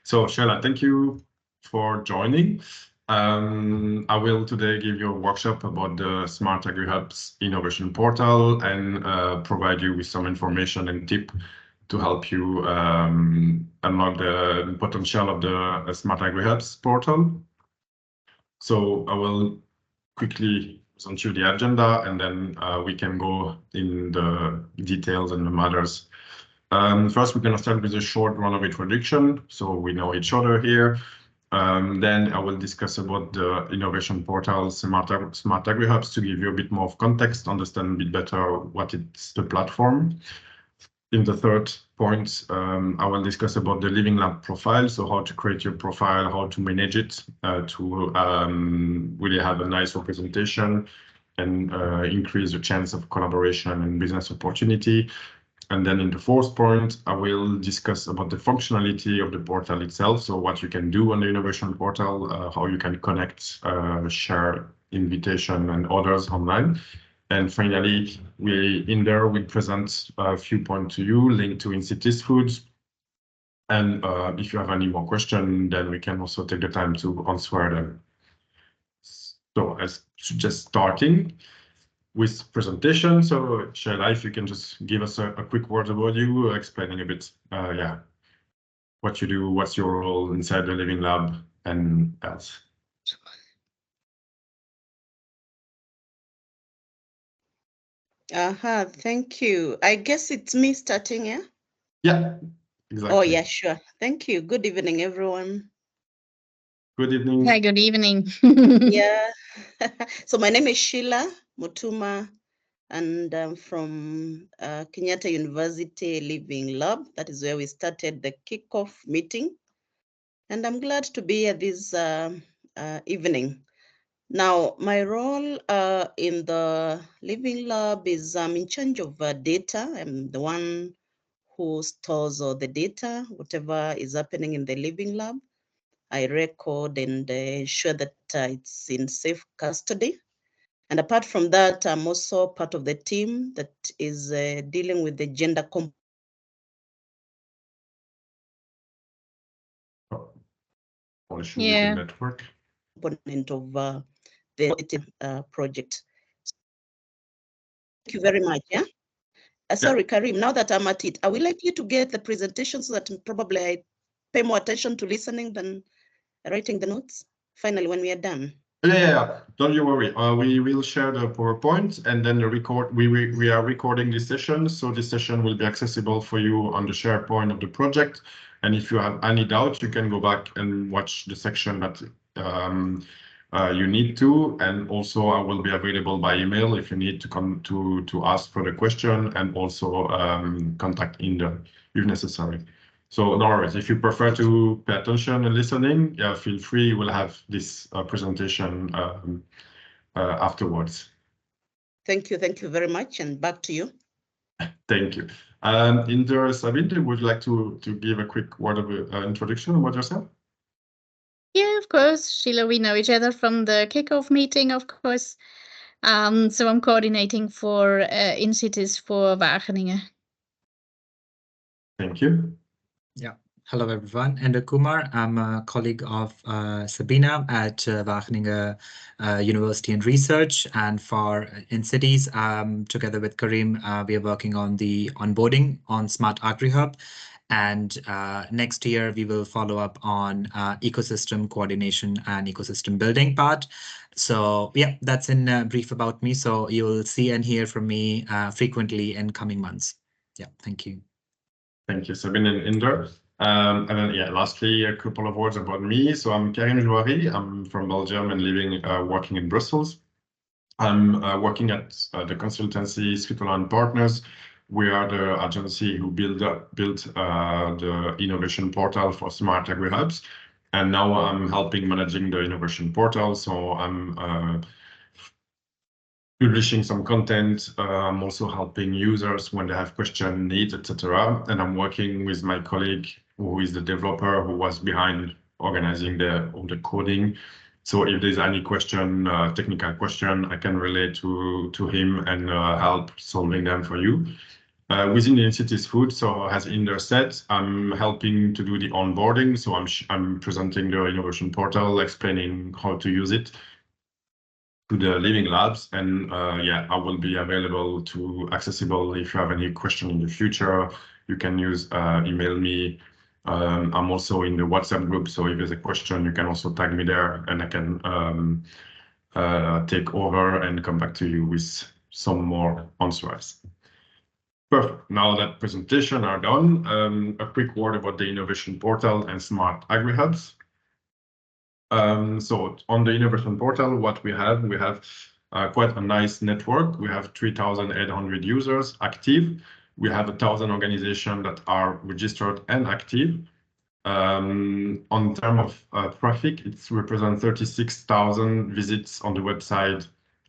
So Sheila, thank you for joining. I will today give you a workshop about the Smart AgriHub's innovation portal and provide you with some information and tip to help you unlock the potential of the Smart AgriHub's portal. So I will quickly present you the agenda, and then we can go in the details and the matters. First, we're going to start with a short round of introduction, so we know each other here. Then I will discuss about the innovation portal Smart AgriHubs to give you a bit more of context, understand a bit better what is the platform. In the third point, I will discuss about the Living Lab profile, so how to create your profile, how to manage it, to really have a nice representation and increase the chance of collaboration and business opportunity. And then in the fourth point, I will discuss about the functionality of the portal itself. So what you can do on the innovation portal, how you can connect, share invitation and others online. And finally, we present a few points to you linked to INCiTiS-FOOD. And if you have any more questions, then we can also take the time to answer them. So as just starting with presentation. So Sheila, if you can just give us a quick word about you, explaining a bit, what you do, what's your role inside the Living Lab and else. Thank you. I guess it's me starting, yeah? Yeah, exactly. Oh, yeah, sure. Thank you. Good evening, everyone. Good evening. Hi, good evening. Yeah. So my name is Sheila Mutuma, and I'm from Kenyatta University Living Lab. That is where we started the kickoff meeting. And I'm glad to be here this evening. Now, my role in the Living Lab is I'm in charge of data. I'm the one who stores all the data, whatever is happening in the Living Lab. I record and ensure that it's in safe custody. And apart from that, I'm also part of the team that is dealing with the gender component network of the project. Thank you very much. Yeah. Sorry, Karim, now that I'm at it, I would like you to get the presentation so that probably I pay more attention to listening than writing the notes finally when we are done. Yeah, don't you worry. We will share the PowerPoint, and then we are recording this session, so this session will be accessible for you on the SharePoint of the project. And if you have any doubts, you can go back and watch the section that you need to. And also, I will be available by email if you need to come to ask for the question, and also contact Inder if necessary. So no worries. If you prefer to pay attention and listening, yeah, feel free. We'll have this presentation afterwards. Thank you very much, and back to you. Thank you. Inder, Sabine, would you like to give a quick word of introduction about yourself? Yeah, of course. Sheila, we know each other from the kickoff meeting, of course. So I'm coordinating for INCiTiS for Wageningen. Thank you. Yeah. Hello, everyone. Ender Kumar. I'm a colleague of Sabina at Wageningen University and Research. And for INCiTiS, together with Karim, we are working on the onboarding on Smart AgriHub. And next year, we will follow up on ecosystem coordination and ecosystem building part. So yeah, that's in brief about me. So you'll see and hear from me frequently in coming months. Yeah, thank you. Thank you, Sabine and Inder. And then, yeah, lastly, a couple of words about me. So I'm Karim Jouari. I'm from Belgium and working in Brussels. I'm working at the consultancy Switzerland Partners. We are the agency who built the innovation portal for Smart AgriHubs. And now I'm helping managing the innovation portal. So I'm publishing some content. I'm also helping users when they have questions, needs, etc. And I'm working with my colleague who is the developer who was behind organizing all the coding. So if there's any question, technical question, I can relate to him and help solving them for you. Within the INCiTiS-FOOD, so as Inder said, I'm helping to do the onboarding. So I'm presenting the innovation portal, explaining how to use it to the Living Labs, and yeah, I will be available to accessible if you have any question in the future. You can use email me. I'm also in the WhatsApp group, so if there's a question, you can also tag me there, and I can take over and come back to you with some more answers. Perfect. Now that presentation are done, a quick word about the innovation portal and smart agri-hubs. So on the innovation portal, what we have quite a nice network. We have 3,800 users active. We have 1,000 organizations that are registered and active. On terms of traffic, it represents 36,000 visits on the website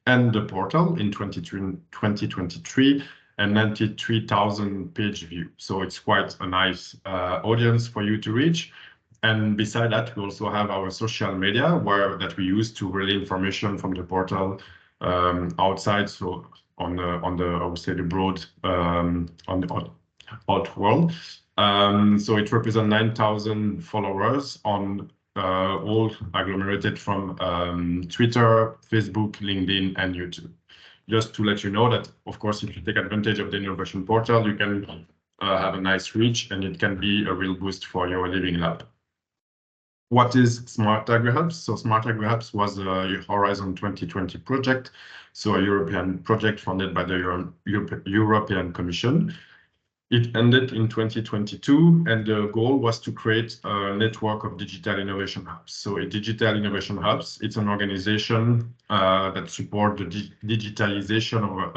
and the portal in 2023, and 93,000 page views. So it's quite a nice audience for you to reach. And beside that, we also have our social media that we use to relay information from the portal outside. So on the I would say the broad on the out world. So it represents 9,000 followers on all agglomerated from Twitter, Facebook, LinkedIn, and YouTube. Just to let you know that, of course, if you take advantage of the innovation portal, you can have a nice reach, and it can be a real boost for your Living Lab. What is Smart Agri-Hubs? So Smart Agri-Hubs was a Horizon 2020 project, so a European project funded by the European Commission. It ended in 2022, and the goal was to create a network of digital innovation hubs. So a digital innovation hubs, it's an organization that supports the digitalization of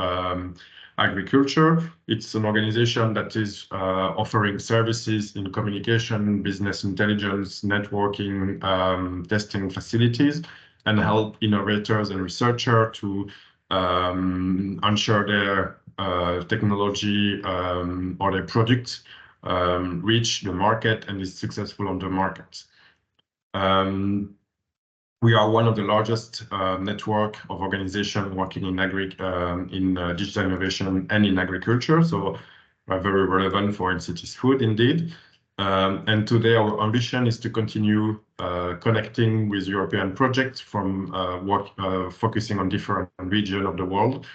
agriculture. It's an organization that is offering services in communication, business intelligence, networking, testing facilities, and help innovators and researchers to ensure their technology or their product reach the market and is successful on the market. We are one of the largest network of organizations working in digital innovation and in agriculture, so very relevant for INCiTiS-FOOD indeed. And today our ambition is to continue connecting with European projects from focusing on different regions of the world,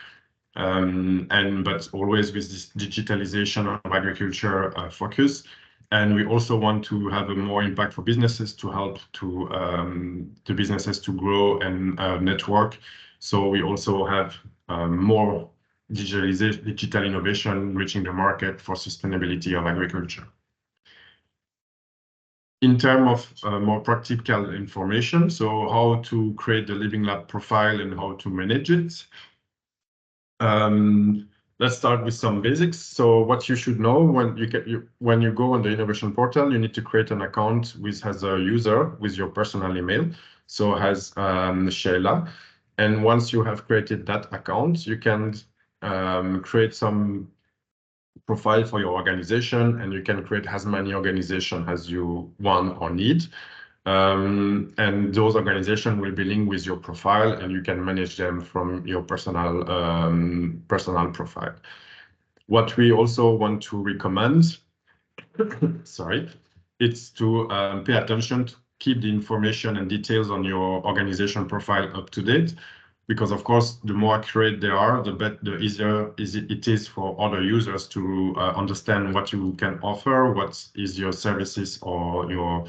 but always with this digitalization of agriculture focus. And we also want to have a more impact for businesses to help the businesses to grow and network. So we also have more digital innovation reaching the market for sustainability of agriculture. In terms of more practical information, so how to create the Living Lab profile and how to manage it. Let's start with some basics. So what you should know when you go on the innovation portal, you need to create an account as a user with your personal email. So as Sheila, and once you have created that account, you can create some profile for your organization, and you can create as many organizations as you want or need. And those organizations will be linked with your profile, and you can manage them from your personal profile. What we also want to recommend, sorry, it's to pay attention to keep the information and details on your organization profile up to date, because of course, the more accurate they are, the easier it is for other users to understand what you can offer, what is your services or your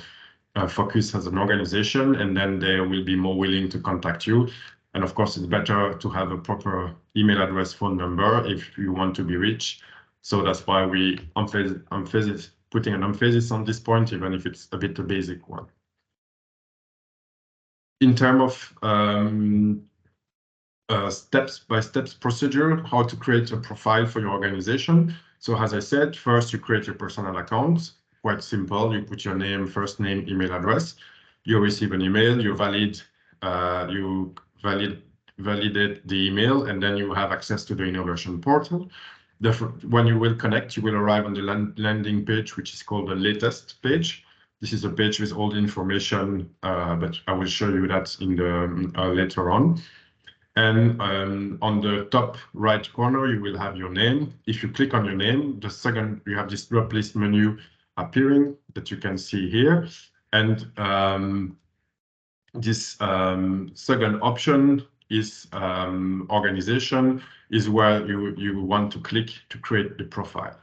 focus as an organization, and then they will be more willing to contact you. And of course, it's better to have a proper email address, phone number if you want to be reached. So that's why we putting an emphasis on this point, even if it's a bit a basic one. In terms of step-by-step procedure, how to create a profile for your organization. So as I said, first you create your personal account. Quite simple. You put your name, first name, email address. You receive an email. You validate the email, and then you have access to the innovation portal. When you will connect, you will arrive on the landing page, which is called the latest page. This is a page with all the information, but I will show you that in the later on. And on the top right corner, you will have your name. If you click on your name, the second you have this drop list menu appearing that you can see here. And this second option is organization, is where you want to click to create the profile.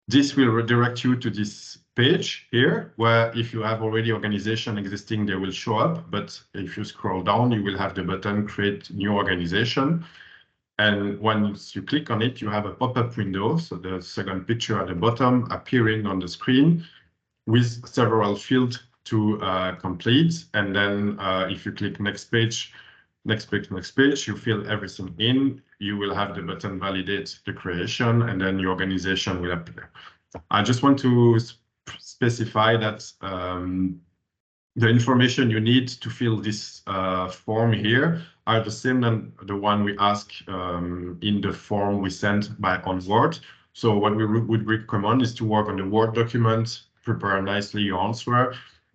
This will redirect you to this page here, where if you have already organization existing, they will show up. But if you scroll down, you will have the button create new organization. And once you click on it, you have a pop-up window. So the second picture at the bottom appearing on the screen with several fields to complete. And then if you click next page, you fill everything in, you will have the button validate the creation, and then your organization will appear. I just want to specify that the information you need to fill this form here are the same than the one we ask in the form we sent by Onboard. So what we would recommend is to work on the Word document, prepare nicely your answer,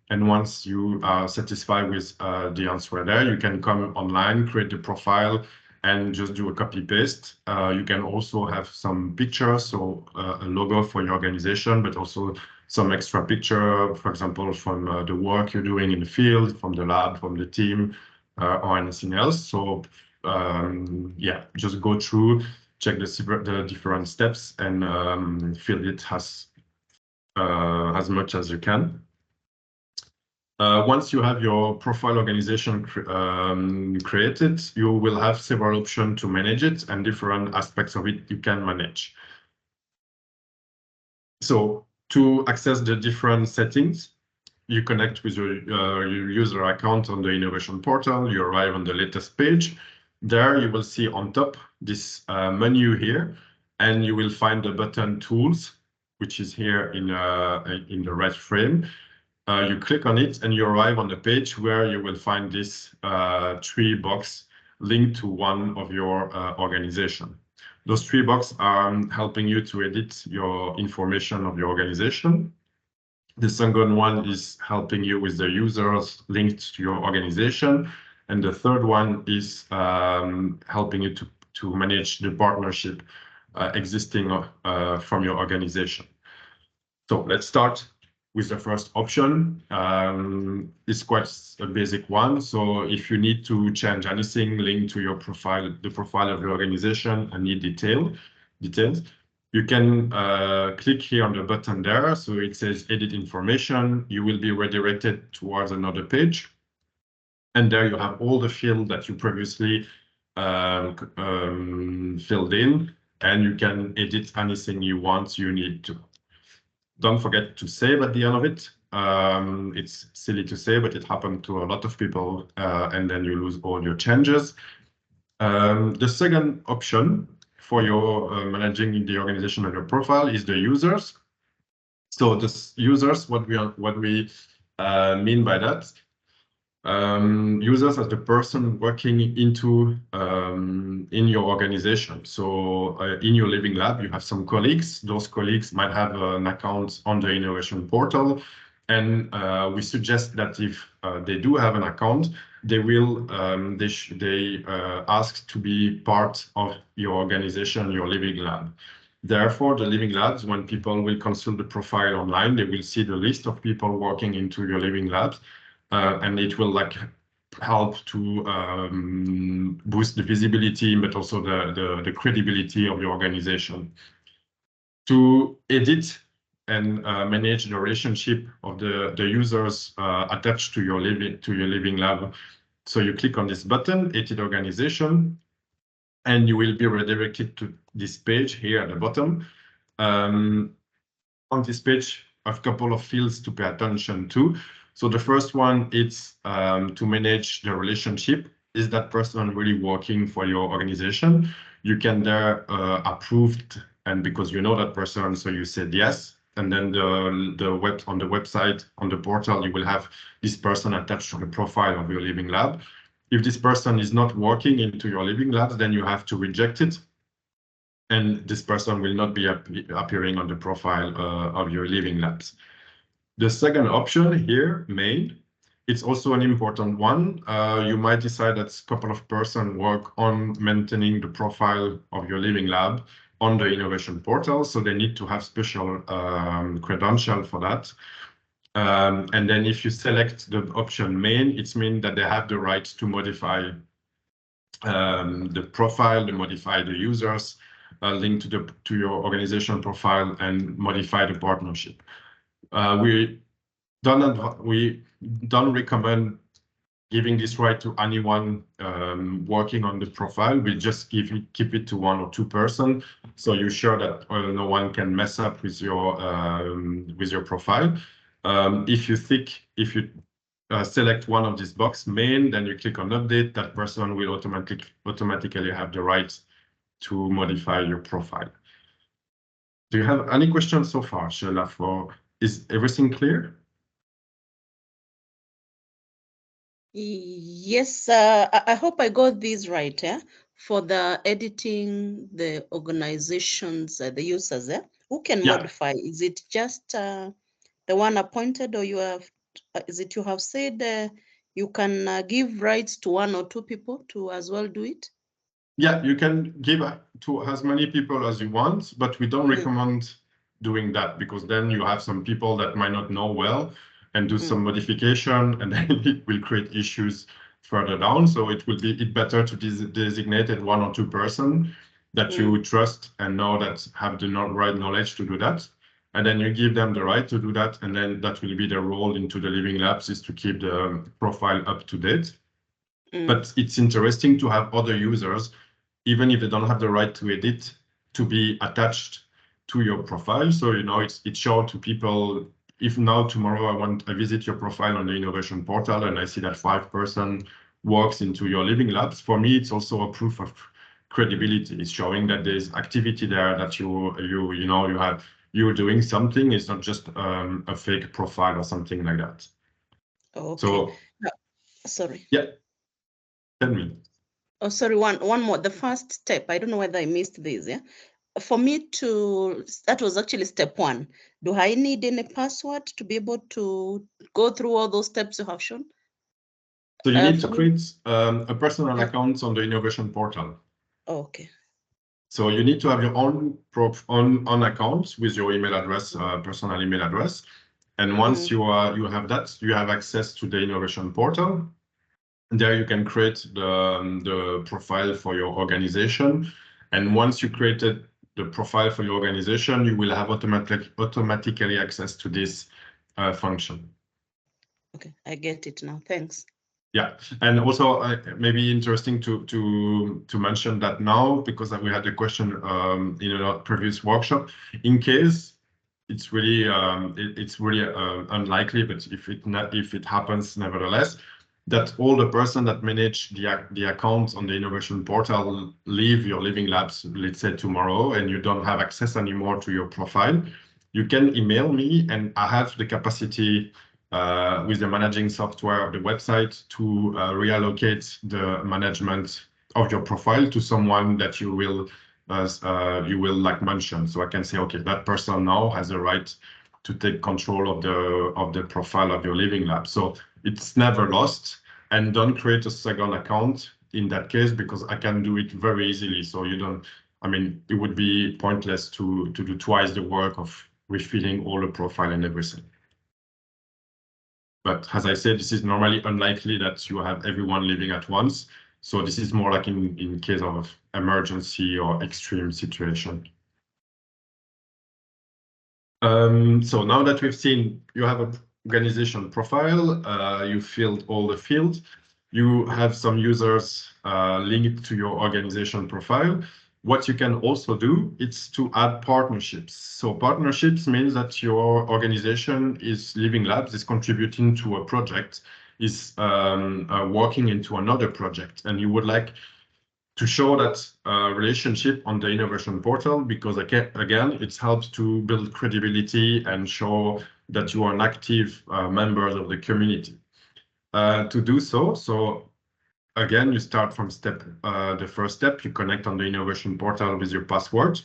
and once you are satisfied with the answer there, you can come online, create the profile, and just do a copy paste. You can also have some pictures, so a logo for your organization, but also some extra picture, for example, from the work you're doing in the field, from the lab, from the team, or anything else. So yeah, just go through, check the different steps, and fill it as much as you can. Once you have your profile organization created, you will have several options to manage it, and different aspects of it you can manage. So to access the different settings, you connect with your user account on the innovation portal, you arrive on the latest page. There you will see on top this menu here, and you will find the button tools, which is here in the red frame. You click on it and you arrive on the page where you will find this 3 box linked to one of your organization. Those 3 boxes are helping you to edit your information of your organization. The second one is helping you with the users linked to your organization. And the third one is helping you to manage the partnership existing from your organization. So let's start with the first option. It's quite a basic one. So if you need to change anything linked to your profile, the profile of your organization, and need details, you can click here on the button there. So it says edit information. You will be redirected towards another page. And there you have all the fields that you previously filled in, and you can edit anything you want, you need to. Don't forget to save at the end of it. It's silly to say, but it happened to a lot of people, and then you lose all your changes. The second option for your managing the organization of your profile is the users. So the users, what we mean by that, users are the person working in your organization. So in your living lab, you have some colleagues. Those colleagues might have an account on the innovation portal, and we suggest that if they do have an account, they will ask to be part of your organization, your living lab. Therefore, the living labs, when people will consult the profile online, they will see the list of people working into your living labs. And it will help to boost the visibility, but also the credibility of your organization. To edit and manage the relationship of the users attached to your living lab, so you click on this button, edit organization, and you will be redirected to this page here at the bottom. On this page, I have a couple of fields to pay attention to. So the first one is to manage the relationship. Is that person really working for your organization? You can there approve, and because you know that person, so you said yes. And then on the website, on the portal, you will have this person attached to the profile of your living lab. If this person is not working into your living labs, then you have to reject it. And this person will not be appearing on the profile of your living labs. The second option here, main, it's also an important one. You might decide that a couple of persons work on maintaining the profile of your living lab on the innovation portal, so they need to have special credential for that. And then if you select the option main, it means that they have the right to modify the profile, to modify the users, link to your organization profile, and modify the partnership. We don't recommend giving this right to anyone working on the profile. We just keep it to 1 or 2 persons, so you're sure that no one can mess up with your profile. If you select one of these box main, then you click on update, that person will automatically have the right to modify your profile. Do you have any questions so far, Sheila? Is everything clear? Yes, I hope I got these right. Yeah, for the editing, the organizations, the users. Yeah, who can modify? Is it just the one appointed, or you have? Is it you have said you can give rights to 1 or 2 people to as well do it? Yeah, you can give to as many people as you want, but we don't recommend doing that, because then you have some people that might not know well and do some modification, and then it will create issues further down. So it will be better to designate 1 or 2 persons that you trust and know that have the right knowledge to do that. And then you give them the right to do that, and then that will be their role into the Living Labs, is to keep the profile up to date. But it's interesting to have other users, even if they don't have the right to edit, to be attached to your profile. So, it's shown to people, if now tomorrow I visit your profile on the innovation portal and I see that 5 persons works into your Living Labs, for me, it's also a proof of credibility. It's showing that there's activity there, that you're doing something. It's not just a fake profile or something like that. Okay. So, sorry. Yeah. Tell me. Oh, sorry, one more. The first step, I don't know whether I missed this, yeah? For me that was actually step 1. Do I need any password to be able to go through all those steps you have shown? So you need to create a personal account on the innovation portal. Oh, okay. So you need to have your own account with your email address, personal email address. And once you have that, you have access to the innovation portal. There you can create the profile for your organization. And once you created the profile for your organization, you will have automatically access to this function. Okay, I get it now. Thanks. Yeah, and also maybe interesting to mention that now, because we had a question in a previous workshop, in case it's really unlikely, but if it happens nevertheless, that all the person that manage the account on the innovation portal leave your Living Labs, let's say tomorrow, and you don't have access anymore to your profile, you can email me, and I have the capacity with the managing software of the website to reallocate the management of your profile to someone that you will mention. So I can say, okay, that person now has the right to take control of the profile of your Living Lab. So it's never lost, and don't create a second account in that case, because I can do it very easily. So it would be pointless to do twice the work of refilling all the profile and everything. But as I said, this is normally unlikely that you have everyone living at once. So this is more like in case of emergency or extreme situation. So now that we've seen you have an organization profile, you filled all the fields, you have some users linked to your organization profile. What you can also do is to add partnerships. So partnerships means that your organization Living Labs is contributing to a project, is working into another project, and you would like to show that relationship on the innovation portal, because again, it helps to build credibility and show that you are an active member of the community. To do so again, you start from the first step, you connect on the innovation portal with your password.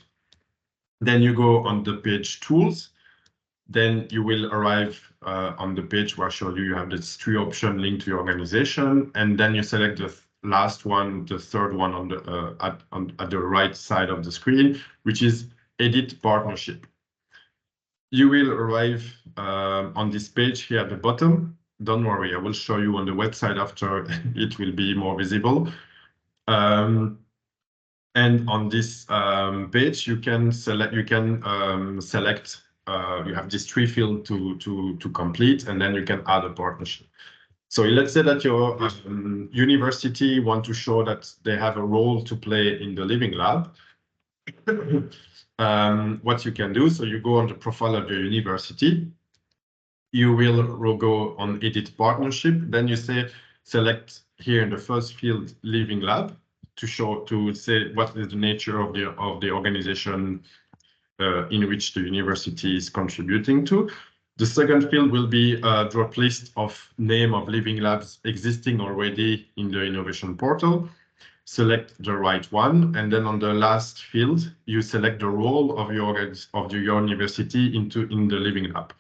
Then you go on the page tools. Then you will arrive on the page where I showed you have this 3 option linked to your organization, and then you select the last one, the third one on the at the right side of the screen, which is Edit Partnership. You will arrive on this page here at the bottom. Don't worry, I will show you on the website after. It will be more visible. And on this page, you can select. You have these 3 fields to complete, and then you can add a partnership. So let's say that your university want to show that they have a role to play in the Living Lab. What you can do, so you go on the profile of your university, you will go on Edit Partnership, then you select here in the first field Living Lab to say what is the nature of the organization in which the university is contributing to. The second field will be a drop list of name of Living Labs existing already in the innovation portal. Select the right one, and then on the last field, you select the role of your university in the Living Lab.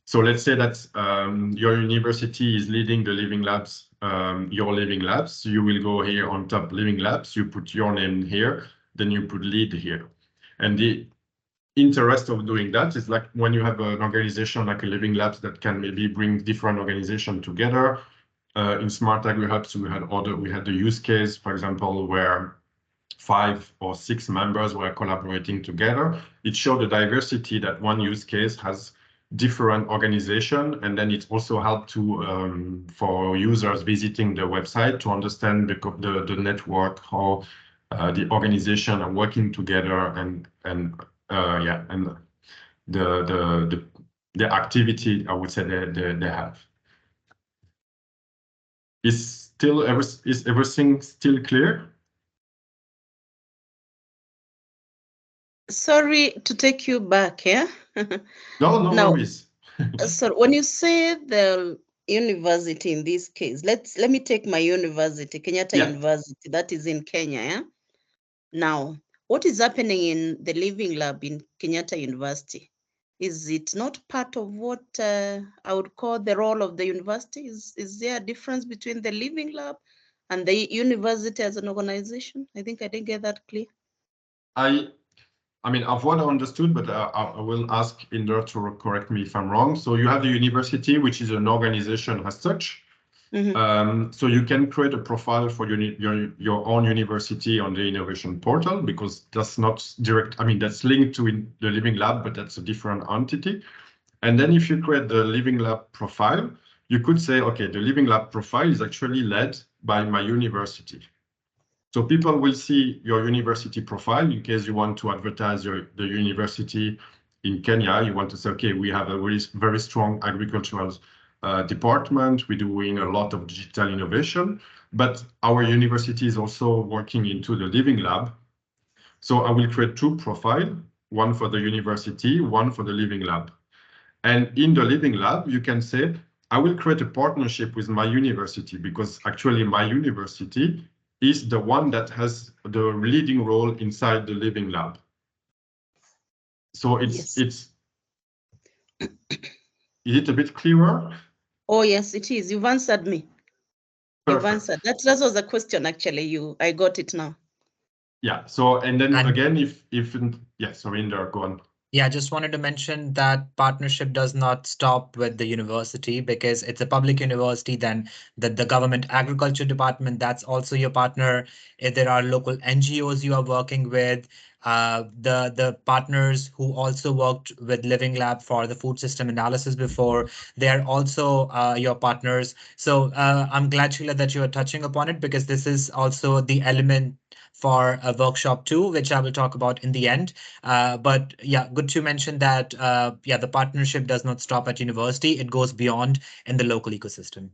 So let's say that your university is leading the Living Labs, your Living Labs. You will go here on top Living Labs, you put your name here, then you put lead here. And the interest of doing that is like when you have an organization like a Living Labs that can maybe bring different organizations together. In Smart AgriHubs, we had the use case, for example, where 5 or 6 members were collaborating together. It showed the diversity that one use case has different organization, and then it also helped to for users visiting the website to understand the network, how the organization are working together, and the activity, I would say, they have. Is everything still clear? Sorry to take you back, yeah? No Now, worries. so when you say the university in this case, let me take my university, Kenyatta University, that is in Kenya, yeah? Now, what is happening in the Living Lab in Kenyatta University? Is it not part of what I would call the role of the university? Is there a difference between the Living Lab and the university as an organization? I think I didn't get that clear. I mean, of what I understood, but I will ask Inder to correct me if I'm wrong. So you have the university, which is an organization as such. Mm-hmm. So you can create a profile for your own university on the innovation portal, because that's not direct. I mean, that's linked to the Living Lab, but that's a different entity. And then if you create the Living Lab profile, you could say, okay, the Living Lab profile is actually led by my university. So people will see your university profile in case you want to advertise the university in Kenya. You want to say, okay, we have a very strong agricultural department. We're doing a lot of digital innovation, but our university is also working into the Living Lab. So I will create 2 profiles, one for the university, one for the Living Lab. And in the Living Lab, you can say, I will create a partnership with my university, because actually my university is the one that has the leading role inside the Living Lab. So is it a bit clearer? Oh, yes, it is. You've answered me. Perfect. You've answered. That was a question, actually. I got it now. Yeah. So, and then again, sorry, Inder, go on. Yeah, I just wanted to mention that partnership does not stop with the university, because it's a public university. Then the government agriculture department, that's also your partner. If there are local NGOs you are working with, the partners who also worked with Living Lab for the food system analysis before, they are also your partners. So I'm glad, Sheila, that you are touching upon it, because this is also the element for a workshop 2, which I will talk about in the end. But yeah, good to mention that, the partnership does not stop at university. It goes beyond in the local ecosystem.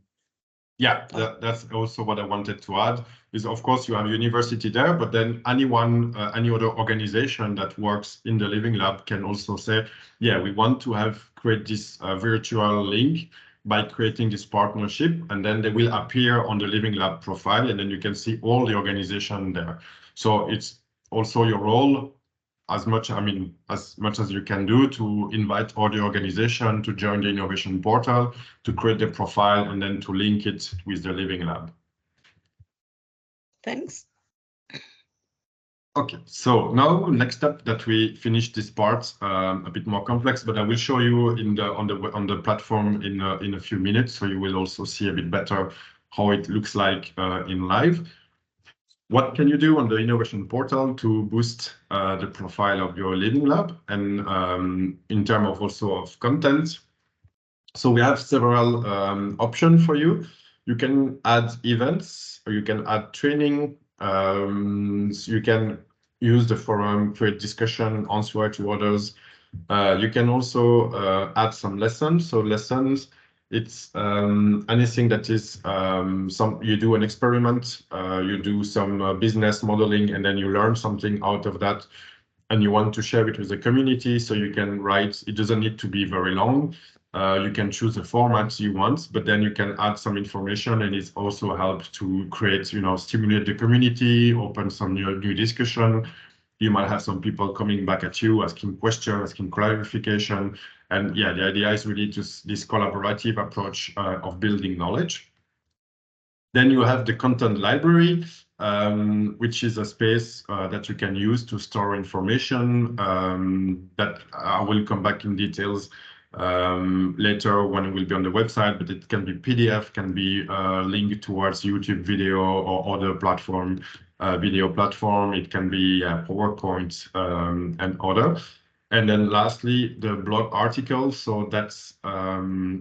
Yeah, that's also what I wanted to add, is of course you have university there, but then any other organization that works in the Living Lab can also say, yeah, we want to create this virtual link by creating this partnership, and then they will appear on the Living Lab profile, and then you can see all the organization there. So it's also your role as much as you can do to invite other organization to join the innovation portal, to create the profile, and then to link it with the Living Lab. Thanks. Okay, so now next step that we finish this part, a bit more complex, but I will show you on the platform in a few minutes, so you will also see a bit better how it looks like in live. What can you do on the innovation portal to boost the profile of your Living Lab, and in terms of also of content? So we have several options for you. You can add events, or you can add training. So you can use the forum, create discussion, answer to others. You can also add some lessons. So lessons, it's anything that is you do an experiment, you do some business modeling, and then you learn something out of that, and you want to share it with the community. So you can write. It doesn't need to be very long. You can choose the format you want, but then you can add some information, and it also helps to create, stimulate the community, open some new discussion. You might have some people coming back at you, asking questions, asking clarification. And yeah, the idea is really this collaborative approach of building knowledge. Then you have the content library, which is a space that you can use to store information that I will come back in details later when it will be on the website, but it can be PDF, can be linked towards YouTube video or other platform, video platform. It can be PowerPoint and other. And then lastly, the blog articles. So that's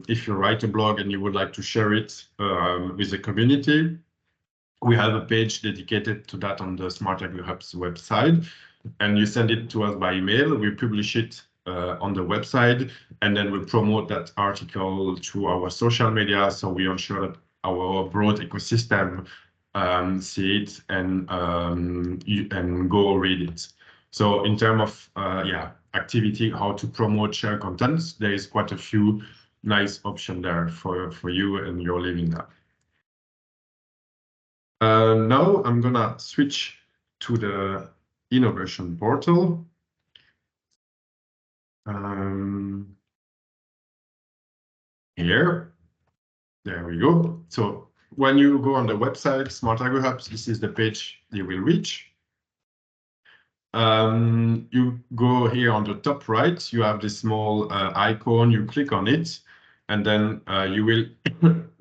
if you write a blog and you would like to share it with the community, we have a page dedicated to that on the Smart AgriHub's website, and you send it to us by email. We publish it on the website, and then we promote that article through our social media, so we ensure that our broad ecosystem see it and go read it. So in terms of activity, how to promote, share content, there is quite a few nice options there for you and your Living Lab. Now I'm gonna switch to the innovation portal. Here, there we go. So when you go on the website, Smart AgriHubs, this is the page you will reach. You go here on the top right, you have this small icon, you click on it, and then you will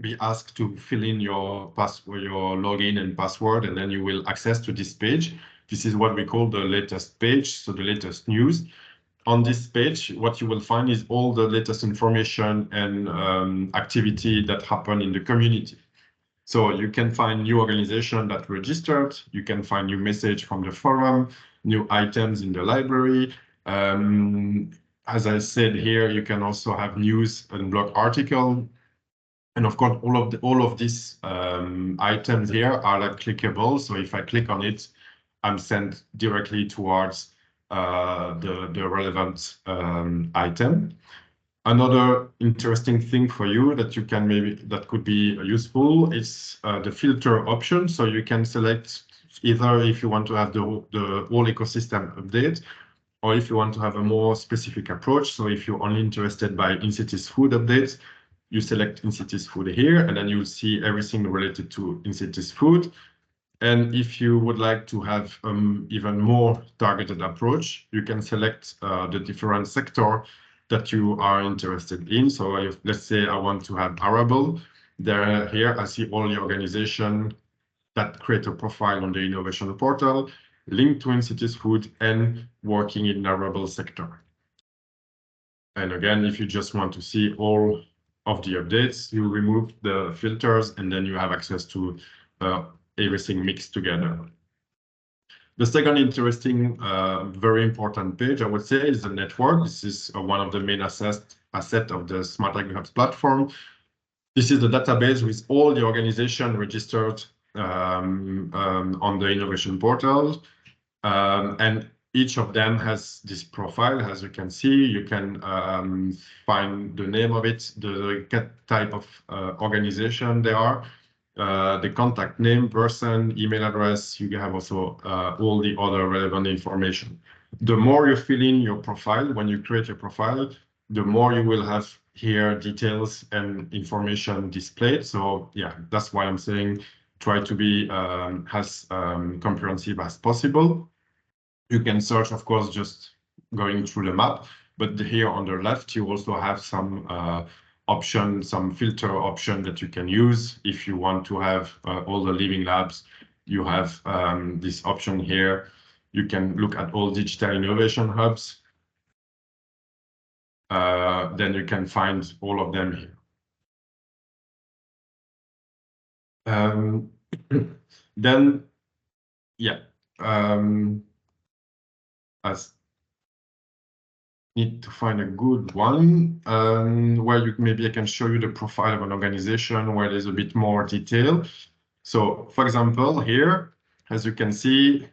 be asked to fill in your password, your login and password, and then you will access to this page. This is what we call the latest page, so the latest news. On this page, what you will find is all the latest information and activity that happen in the community. So you can find new organization that registered, you can find new message from the forum, new items in the library. As I said here, you can also have news and blog article. And of course, all of these items here are like clickable. So if I click on it, I'm sent directly towards the relevant item. Another interesting thing for you that you can that could be useful is the filter option. So you can select either if you want to have the whole ecosystem update, or if you want to have a more specific approach. So if you're only interested by INCiTiS-FOOD updates, you select INCiTiS-FOOD here, and then you'll see everything related to INCiTiS-FOOD. And if you would like to have even more targeted approach, you can select the different sector that you are interested in. So if, let's say I want to have arable, here I see all the organization that create a profile on the innovation portal, linked to INCiTiS-FOOD and working in arable sector. And again, if you just want to see all of the updates, you remove the filters, and then you have access to everything mixed together. The second interesting, very important page, I would say, is the network. This is one of the main asset of the Smart AgriHubs platform. This is the database with all the organizations registered on the innovation portal. And each of them has this profile. As you can see, you can find the name of it, the type of organization they are, the contact name, person, email address. You have also all the other relevant information. The more you fill in your profile, when you create your profile, the more you will have here details and information displayed. So yeah, that's why I'm saying try to be as comprehensive as possible. You can search, of course, just going through the map, but here on the left, you also have some option, some filter option that you can use. If you want to have all the living labs, you have this option here. You can look at all digital innovation hubs. Then you can find all of them here. Then, yeah, as need to find a good one where you maybe I can show you the profile of an organization where there's a bit more detail. So, for example, here, as you can see,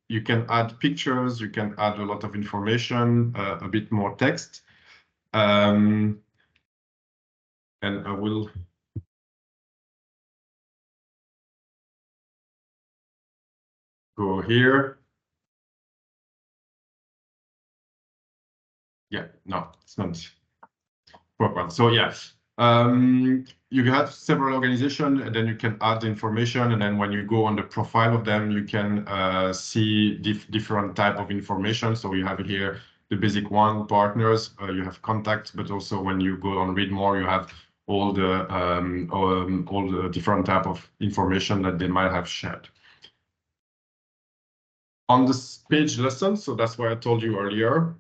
you can add pictures, you can add a lot of information, a bit more text. And I will go here. Yeah, no, it's not proper. So yeah, you have several organizations, and then you can add information, and then when you go on the profile of them, you can see different type of information. So you have here the basic one, partners, you have contacts, but also when you go on read more, you have all the different type of information that they might have shared. On this page lesson, so that's why I told you earlier,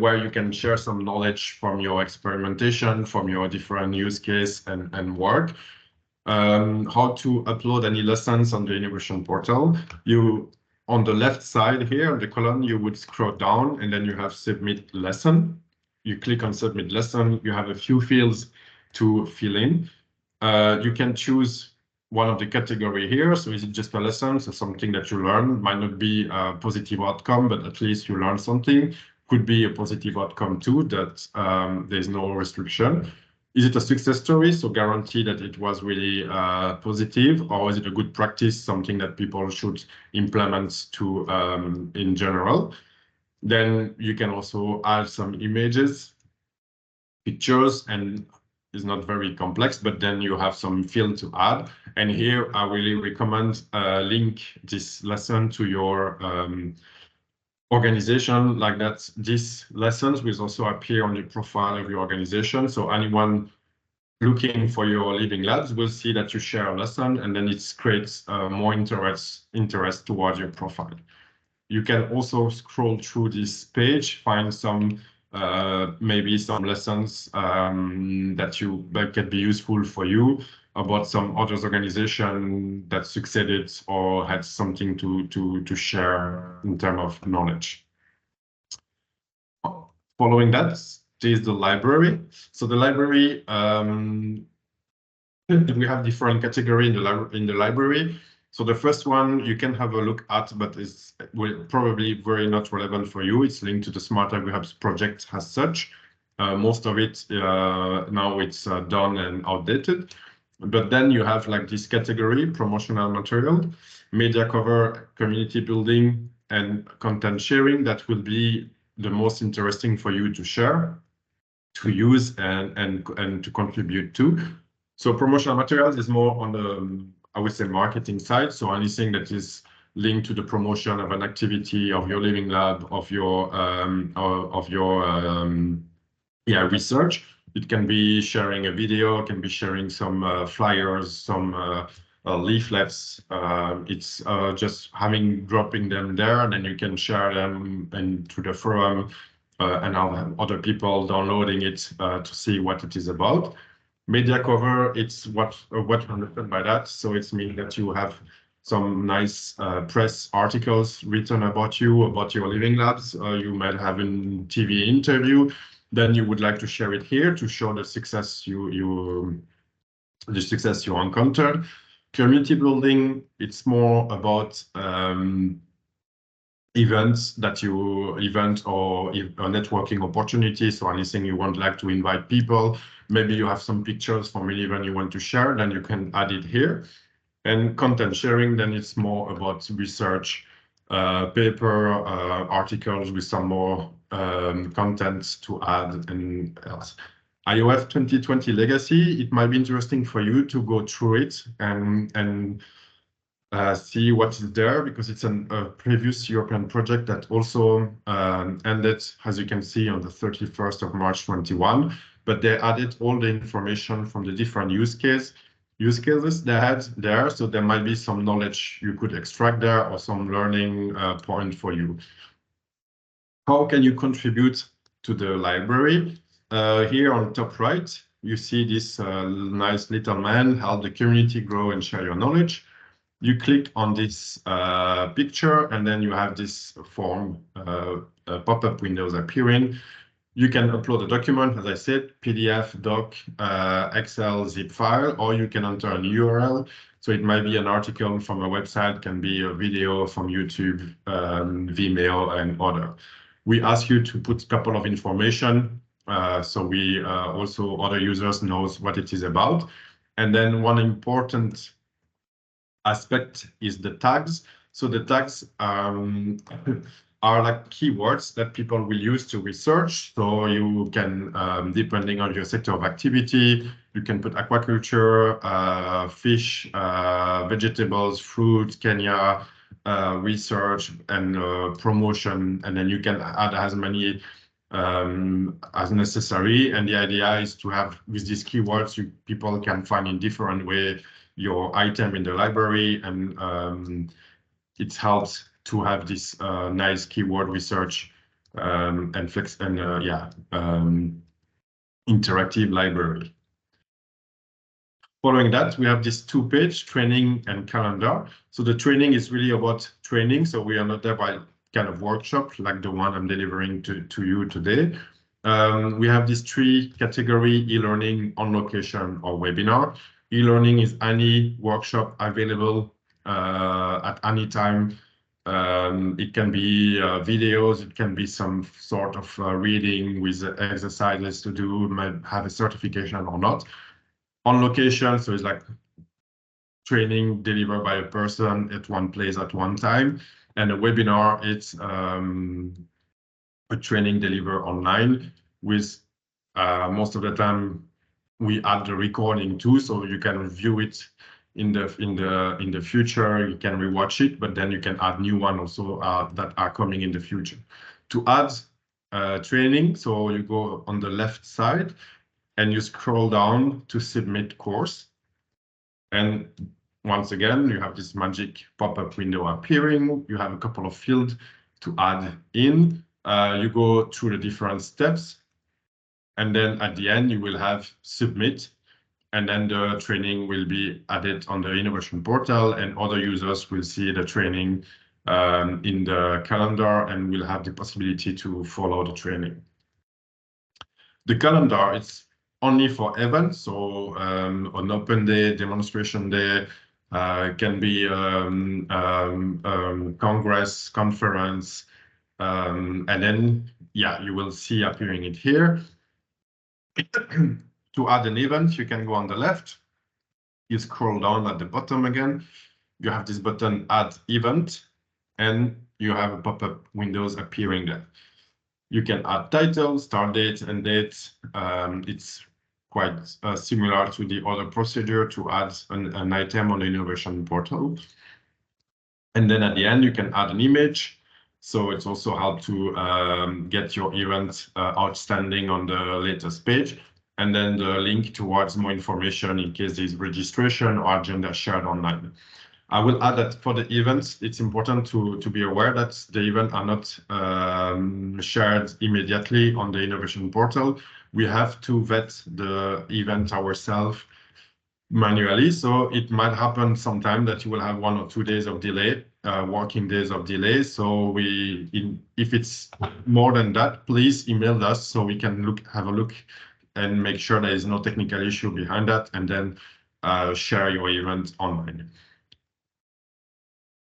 where you can share some knowledge from your experimentation, from your different use case and work. How to upload any lessons on the innovation portal. You, on the left side here, the column, you would scroll down and then you have submit lesson. You click on submit lesson, you have a few fields to fill in. You can choose one of the category here. So is it just a lesson? So something that you learn might not be a positive outcome, but at least you learn something. Could be a positive outcome too, that there's no restriction. Is it a success story? So guarantee that it was really positive, or is it a good practice, something that people should implement to in general? Then you can also add some images, pictures, and it's not very complex, but then you have some field to add. And here I really recommend link this lesson to your organization, like that. These lessons will also appear on the profile of your organization. So anyone looking for your living labs will see that you share a lesson, and then it creates more interest towards your profile. You can also scroll through this page, find some maybe some lessons that can be useful for you about some other organization that succeeded or had something to share in terms of knowledge. Following that is the library. So the library, we have different category in the library. So the first one you can have a look at, but it's probably very not relevant for you. It's linked to the Smart AgriHubs project as such. Most of it now it's done and outdated. But then you have like this category, promotional material, media cover, community building, and content sharing. That will be the most interesting for you to share, to use, and to contribute to. So promotional materials is more on the, I would say, marketing side. So anything that is linked to the promotion of an activity, of your living lab, of your research. It can be sharing a video, it can be sharing some flyers, some leaflets. It's just dropping them there, and then you can share them to the forum, and I'll have other people downloading it to see what it is about. Media cover, it's what you understand by that. So it's mean that you have some nice press articles written about you, about your living labs. You might have a TV interview. Then you would like to share it here to show the success you encountered. Community building, it's more about events or a networking opportunity. So anything you want like to invite people, maybe you have some pictures from an event you want to share, then you can add it here. And content sharing, then it's more about research paper articles with some more content to add and else. iOS 2020 legacy, it might be interesting for you to go through it and see what is there, because it's a previous European project that also ended, as you can see, on the 31st of March 21. But they added all the information from the different use cases they had there. So there might be some knowledge you could extract there or some learning point for you. How can you contribute to the library? Here on top right, you see this nice little man, help the community grow and share your knowledge. You click on this picture, and then you have this form pop-up windows appearing. You can upload a document, as I said, PDF, doc, Excel, zip file, or you can enter an URL. So it might be an article from a website, can be a video from YouTube, Vimeo, and other. We ask you to put a couple of information, so we also other users knows what it is about. And then one important aspect is the tags. So the tags are like keywords that people will use to research. So you can, depending on your sector of activity, you can put aquaculture, fish, vegetables, fruit, Kenya, research, and promotion. And then you can add as many as necessary. And the idea is to have, with these keywords, people can find in different ways your item in the library, and it helps to have this nice keyword research and interactive library. Following that, we have this 2-page training and calendar. So the training is really about training. So we are not there by kind of workshop like the one I'm delivering to you today. We have these 3 category: e-learning, on location, or webinar. E-learning is any workshop available at any time. It can be videos, it can be some sort of reading with exercises to do, might have a certification or not. On location, so it's like training delivered by a person at one place at one time. And a webinar, it's a training delivered online with most of the time we add the recording too, so you can view it in the future. You can rewatch it, but then you can add new one also that are coming in the future. To add training, so you go on the left side and you scroll down to submit course. And once again, you have this magic pop-up window appearing. You have a couple of fields to add in. You go through the different steps. And then at the end, you will have submit, and then the training will be added on the innovation portal, and other users will see the training in the calendar and will have the possibility to follow the training. The calendar is only for events, so an open day, demonstration day, can be congress, conference, and then you will see appearing it here. To add an event, you can go on the left. You scroll down at the bottom again. You have this button, Add Event, and you have a pop-up windows appearing there. You can add title, start date, and date. It's quite similar to the other procedure to add an item on the innovation portal. And then at the end, you can add an image. So it's also helped to get your event outstanding on the latest page. And then the link towards more information in case there's registration or agenda shared online. I will add that for the events, it's important to be aware that the events are not shared immediately on the innovation portal. We have to vet the event ourselves manually. So it might happen sometime that you will have 1 or 2 days of delay, working days of delay. So if it's more than that, please email us so we can have a look and make sure there is no technical issue behind that, and then share your event online.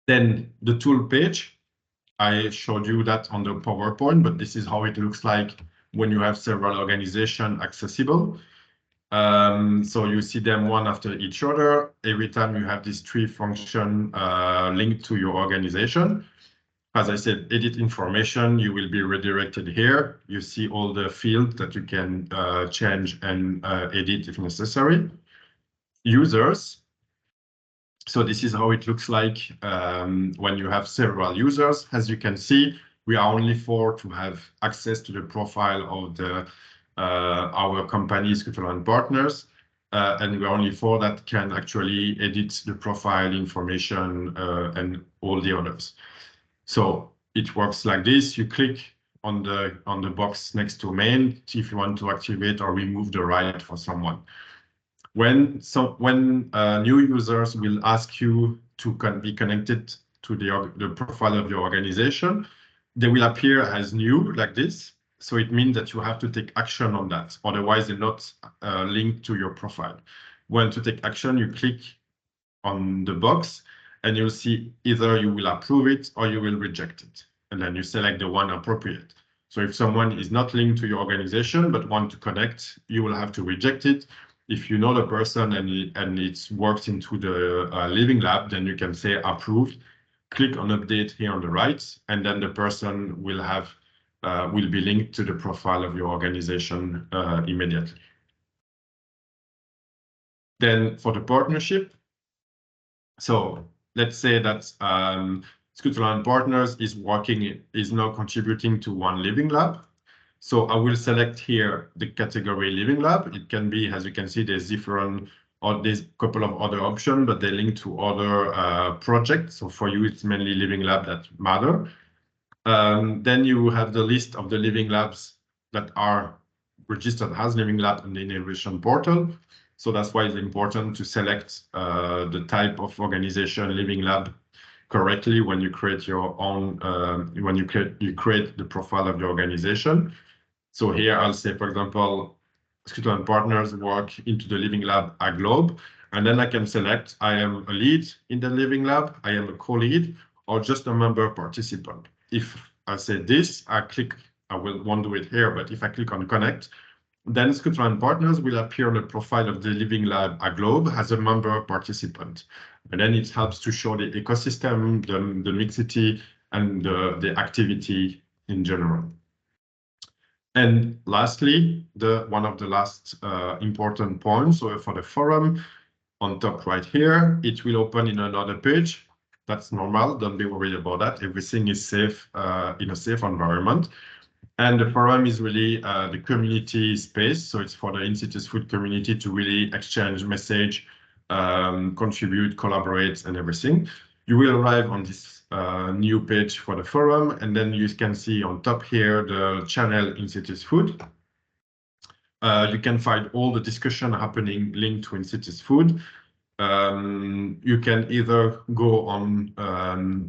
Then the tool page, I showed you that on the PowerPoint, but this is how it looks like when you have several organizations accessible. So you see them one after each other. Every time you have these 3 functions linked to your organization. as I said, edit information, you will be redirected here. You see all the fields that you can change and edit if necessary. Users. So this is how it looks like when you have several users. As you can see, we are only 4 to have access to the profile of the our company, Switzerland Partners. And we're only 4 that can actually edit the profile information and all the others. So it works like this. You click on the box next to main if you want to activate or remove the right for someone. When new users will ask you to be connected to the profile of your organization, they will appear as new like this. So it means that you have to take action on that. Otherwise, they're not linked to your profile. When to take action, you click on the box and you'll see either you will approve it or you will reject it. And then you select the one appropriate. So if someone is not linked to your organization but want to connect, you will have to reject it. If you know the person and it's worked into the Living Lab, then you can say approved, click on update here on the right, and then the person will be linked to the profile of your organization immediately. Then for the partnership, so let's say that Switzerland Partners is now contributing to one Living Lab. So I will select here the category Living Lab. It can be, as you can see, there's a couple of other options, but they link to other projects. So for you, it's mainly Living Lab that matter. Then you have the list of the Living Labs that are registered as Living Lab in the innovation portal. So that's why it's important to select the type of organization Living Lab correctly when you create your own, when you create the profile of your organization. So here I'll say, for example, Switzerland Partners work into the Living Lab at Globe, and then I can select I am a lead in the Living Lab, I am a co-lead, or just a member participant. If I say this, I won't do it here, but if I click on Connect, then Switzerland Partners will appear on the profile of the Living Lab at Globe as a member participant. And then it helps to show the ecosystem, the mixity, and the activity in general. And lastly, one of the last important points, so for the forum, on top right here, it will open in another page. That's normal, don't be worried about that. Everything is safe in a safe environment. And the forum is really the community space. So it's for the INCiTiS-FOOD community to really exchange message, contribute, collaborate, and everything. You will arrive on this new page for the forum, and then you can see on top here the channel INCiTiS-FOOD. You can find all the discussion happening linked to INCiTiS-FOOD. You can either go on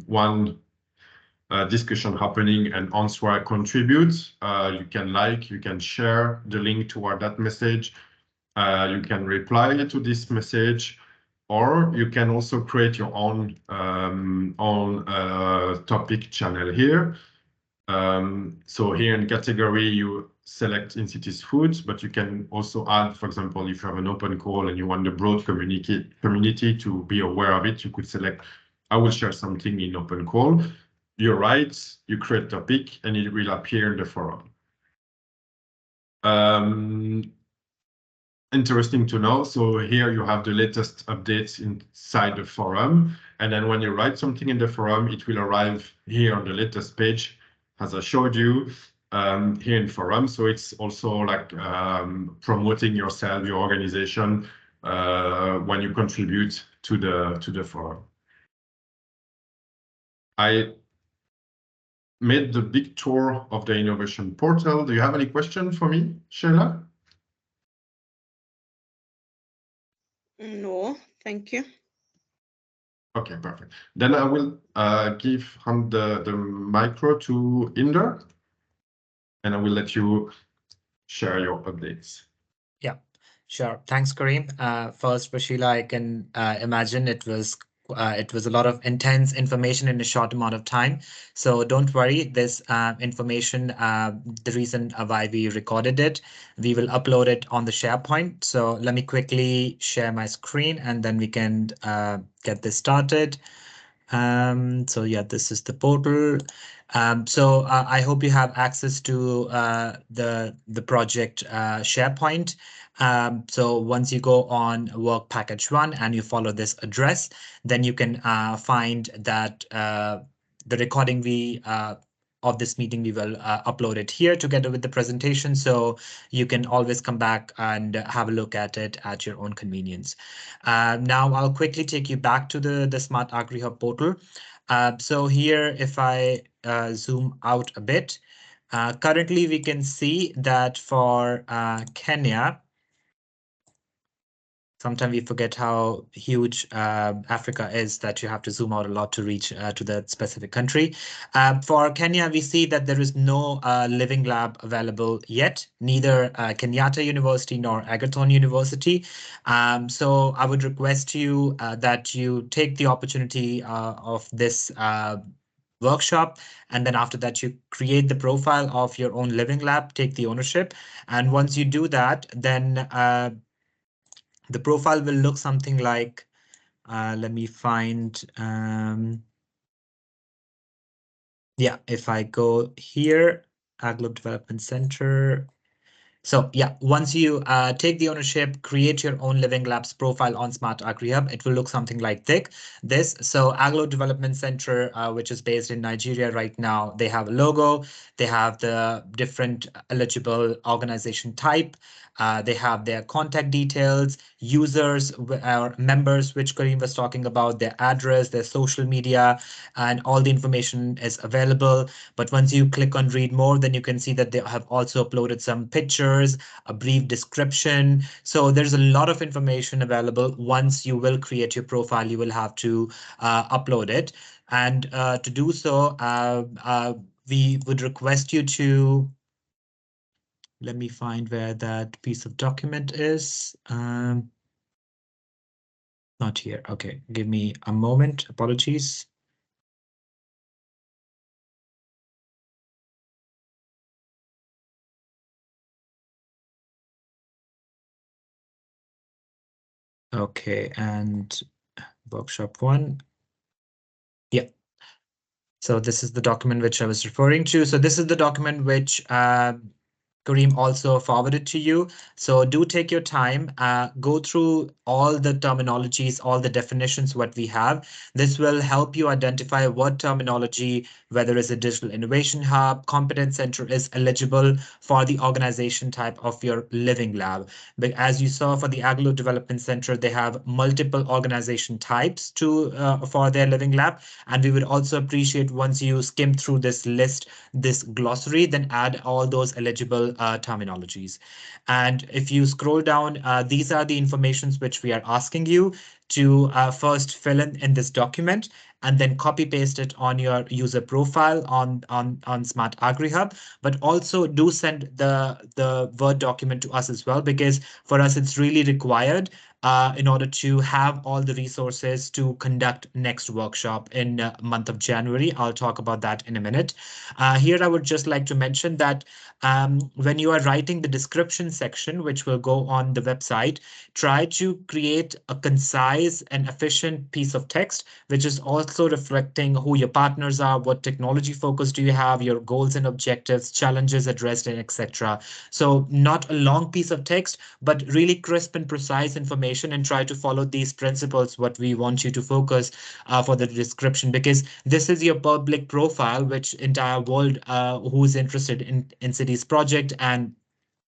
one discussion happening and answer, contribute. You can share the link toward that message. You can reply to this message, or you can also create your own topic channel here. So here in category, you select INCiTiS-FOOD, but you can also add, for example, if you have an open call and you want the broad community to be aware of it, you could select, I will share something in open call. You write, you create a topic, and it will appear in the forum. Interesting to know. So here you have the latest updates inside the forum. And then when you write something in the forum, it will arrive here on the latest page, as I showed you here in forum. So it's also like promoting yourself, your organization, when you contribute to the forum. I made the big tour of the innovation portal. Do you have any question for me, Sheila? No, thank you. Okay, perfect. Then I will give the micro to Inder, and I will let you share your updates. Yeah, sure. Thanks, Kareem. First, for Sheila, I can imagine it was a lot of intense information in a short amount of time. So don't worry, this information, the reason why we recorded it, we will upload it on the SharePoint. So let me quickly share my screen and then we can get this started. So yeah, this is the portal. So I hope you have access to the project SharePoint. So once you go on work package 1 and you follow this address, then you can find that the recording of this meeting, we will upload it here together with the presentation. So you can always come back and have a look at it at your own convenience. Now I'll quickly take you back to the Smart AgriHub portal. So here, if I zoom out a bit, currently we can see that for Kenya, sometimes we forget how huge Africa is, that you have to zoom out a lot to reach to that specific country. For Kenya, we see that there is no living lab available yet, neither Kenyatta University nor Agathon University. So I would request you that you take the opportunity of this workshop, and then after that you create the profile of your own living lab, take the ownership, and once you do that, then the profile will look something like, let me find, yeah, if I go here, AgLoop Development Center. So yeah, once you take the ownership, create your own Living Labs profile on Smart AgriHub, it will look something like this. So AgLoop Development Center, which is based in Nigeria right now, they have a logo, they have the different eligible organization type, they have their contact details, users or members, which Kareem was talking about, their address, their social media, and all the information is available. But once you click on read more, then you can see that they have also uploaded some pictures, a brief description. So there's a lot of information available. Once you will create your profile, you will have to upload it. And to do so, we would request you to, let me find where that piece of document is. Not here. Okay, give me a moment. Apologies. Okay, and workshop 1. Yeah. So this is the document which I was referring to. So this is the document which Kareem also forwarded to you. So do take your time, go through all the terminologies, all the definitions what we have. This will help you identify what terminology, whether it's a digital innovation hub, competence center, is eligible for the organization type of your living lab. But as you saw for the AgLoop Development Center, they have multiple organization types for their living lab. And we would also appreciate once you skim through this list, this glossary, then add all those eligible terminologies. And if you scroll down, these are the informations which we are asking you to first fill in this document, and then copy paste it on your user profile on Smart AgriHub. But also do send the Word document to us as well, because for us it's really required in order to have all the resources to conduct next workshop in month of January. I'll talk about that in a minute. Here I would just like to mention that when you are writing the description section, which will go on the website, try to create a concise and efficient piece of text, which is also reflecting who your partners are, what technology focus do you have, your goals and objectives, challenges addressed, and etc. So not a long piece of text, but really crisp and precise information, and try to follow these principles, what we want you to focus for the description, because this is your public profile, which entire world who's interested in INCiTiS project and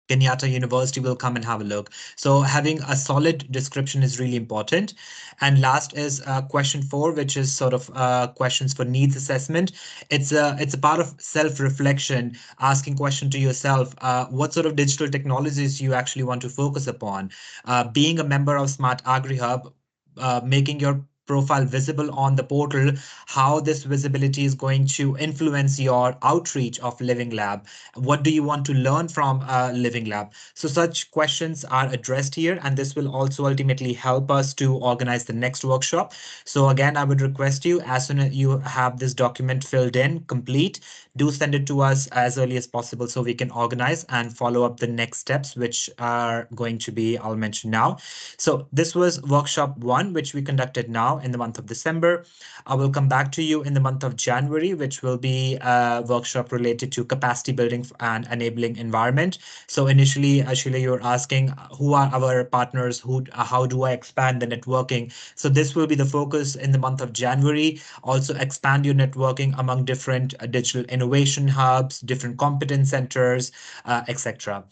Kenyatta University will come and have a look. So having a solid description is really important. And last is question 4, which is sort of questions for needs assessment. It's a part of self-reflection, asking question to yourself, what sort of digital technologies you actually want to focus upon. Being a member of Smart AgriHub, making your profile visible on the portal, how this visibility is going to influence your outreach of Living Lab. What do you want to learn from Living Lab? So such questions are addressed here, and this will also ultimately help us to organize the next workshop. So again, I would request you, as soon as you have this document filled in, complete, do send it to us as early as possible so we can organize and follow up the next steps, which are going to be, I'll mention now. So this was workshop 1, which we conducted now. in the month of December. I will come back to you in the month of January, which will be a workshop related to capacity building and enabling environment. So initially, Sheila, you're asking who are our partners, how do I expand the networking? So this will be the focus in the month of January. Also expand your networking among different digital innovation hubs, different competence centers, etc.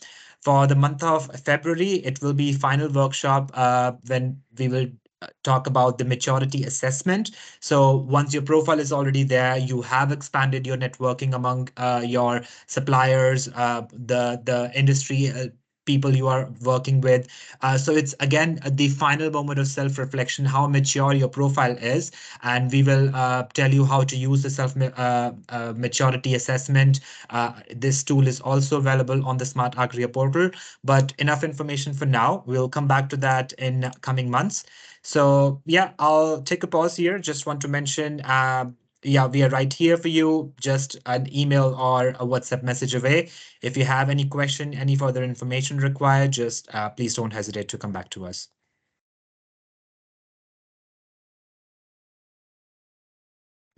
For the month of February, it will be final workshop when we will talk about the maturity assessment. So once your profile is already there, you have expanded your networking among your suppliers, the industry people you are working with. So it's again the final moment of self-reflection, how mature your profile is, and we will tell you how to use the maturity assessment. This tool is also available on the Smart Agria portal, but enough information for now. We'll come back to that in coming months. So yeah, I'll take a pause here. Just want to mention, yeah, we are right here for you. Just an email or a WhatsApp message away. If you have any question, any further information required, just please don't hesitate to come back to us.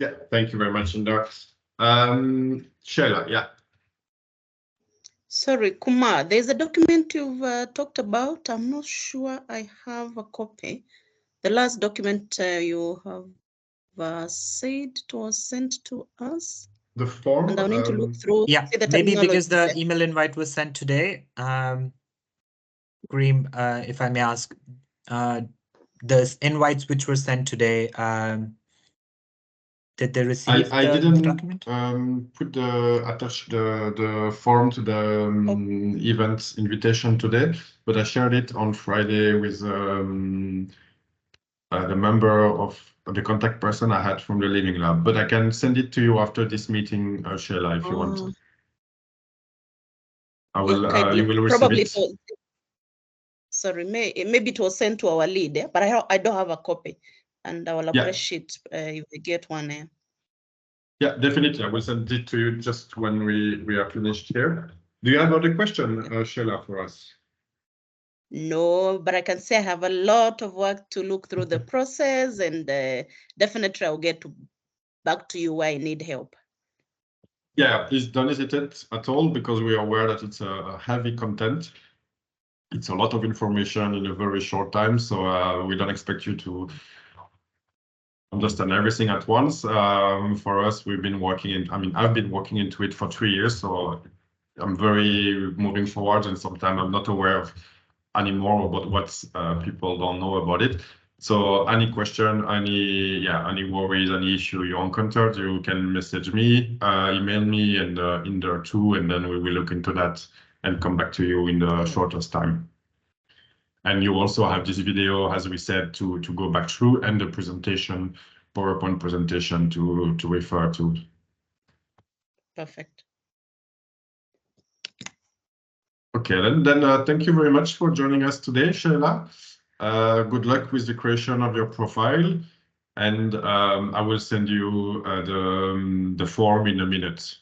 Yeah, thank you very much, Indar. Sheila, yeah. Sorry, Kumar, there's a document you've talked about. I'm not sure I have a copy. The last document you have said it was sent to us. The form. And I need to look through. Yeah, maybe because the email invite was sent today. Kareem, if I may ask, the invites which were sent today, did they receive I the didn't document? attach the form to the event invitation today, but I shared it on Friday with the member of the contact person I had from the Living Lab. But I can send it to you after this meeting, Sheila, if you want. I will. You will receive probably it. Sorry, maybe it was sent to our lead, but I don't have a copy, and I will appreciate if we get one. Yeah, definitely. I will send it to you just when we are finished here. Do you have other question, Sheila, for us? No, but I can say I have a lot of work to look through the process, and definitely I'll get back to you where I need help. Yeah, please don't hesitate at all, because we are aware that it's a heavy content. It's a lot of information in a very short time, so we don't expect you to understand everything at once. For us, we've been working I've been working into it for 3 years, so I'm very moving forward, and sometimes I'm not aware of anymore about what people don't know about it. So any question, any worries, any issue you encountered, you can message me, email me, and in there too, and then we will look into that and come back to you in the shortest time. And you also have this video, as we said, to go back through, and the presentation, PowerPoint presentation to refer to. Perfect. Okay, then thank you very much for joining us today, Sheila. Good luck with the creation of your profile, and I will send you the form in a minute.